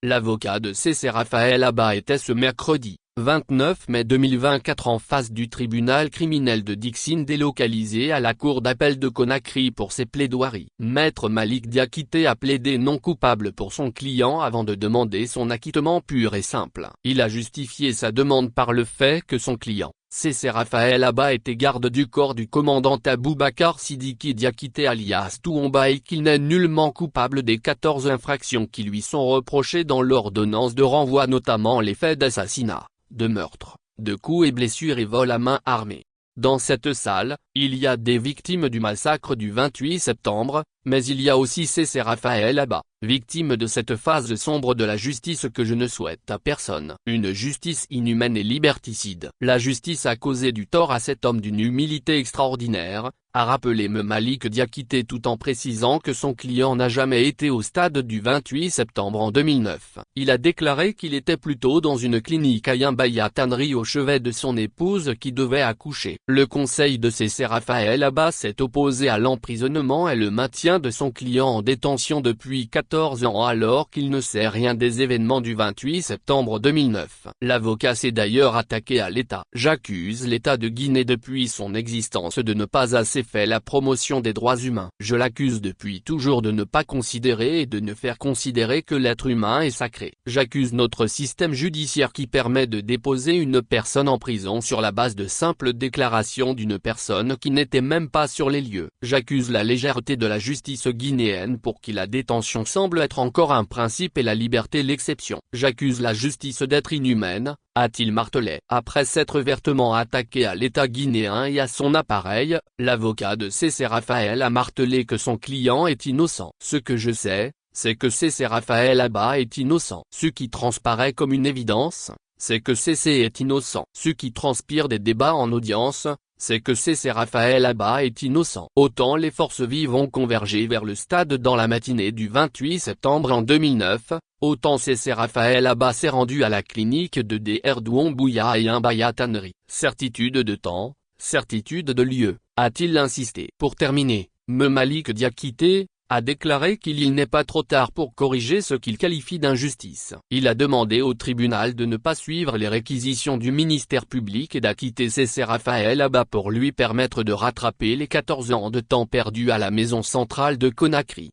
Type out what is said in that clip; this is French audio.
L'avocat de Cessé Raphaël Abba était ce mercredi, 29 mai 2024 en face du tribunal criminel de Dixine délocalisé à la cour d'appel de Conakry pour ses plaidoiries. Maître Malik Diakité a plaidé non coupable pour son client avant de demander son acquittement pur et simple. Il a justifié sa demande par le fait que son client, Cessé Raphaël Abba, était garde du corps du commandant Aboubacar Sidiki Diakité alias Touomba et qu'il n'est nullement coupable des 14 infractions qui lui sont reprochées dans l'ordonnance de renvoi, notamment les faits d'assassinat, de meurtre, de coups et blessures et vol à main armée. Dans cette salle, il y a des victimes du massacre du 28 septembre, mais il y a aussi Cessé Raphaël Abba, victime de cette phase sombre de la justice que je ne souhaite à personne. Une justice inhumaine et liberticide. La justice a causé du tort à cet homme d'une humilité extraordinaire, a rappelé M. Malik Diakité tout en précisant que son client n'a jamais été au stade du 28 septembre en 2009. Il a déclaré qu'il était plutôt dans une clinique à Yambaya Tannery au chevet de son épouse qui devait accoucher. Le conseil de Cessé Raphaël Abba s'est opposé à l'emprisonnement et le maintien de son client en détention depuis 14 ans alors qu'il ne sait rien des événements du 28 septembre 2009. L'avocat s'est d'ailleurs attaqué à l'État. J'accuse l'État de Guinée depuis son existence de ne pas assez fait la promotion des droits humains. Je l'accuse depuis toujours de ne pas considérer et de ne faire considérer que l'être humain est sacré. J'accuse notre système judiciaire qui permet de déposer une personne en prison sur la base de simples déclarations d'une personne qui n'était même pas sur les lieux. J'accuse la légèreté de la justice guinéenne pour qui la détention semble être encore un principe et la liberté l'exception. J'accuse la justice d'être inhumaine, a-t-il martelé. Après s'être vertement attaqué à l'État guinéen et à son appareil, l'avocat de Cessé Raphaël a martelé que son client est innocent. Ce que je sais, c'est que Cessé Raphaël Abba est innocent. Ce qui transparaît comme une évidence, c'est que Cessé est innocent. Ce qui transpire des débats en audience, c'est que Cessé Raphaël Abba est innocent. Autant les forces vives ont convergé vers le stade dans la matinée du 28 septembre en 2009, autant Cessé Raphaël Abba s'est rendu à la clinique de Dr Doumbouya et Yambaya Tannery. Certitude de temps, certitude de lieu, a-t-il insisté. Pour terminer, M. Malik Diakité a déclaré qu'il n'est pas trop tard pour corriger ce qu'il qualifie d'injustice. Il a demandé au tribunal de ne pas suivre les réquisitions du ministère public et d'acquitter Cessé Raphaël Abba pour lui permettre de rattraper les 14 ans de temps perdus à la maison centrale de Conakry.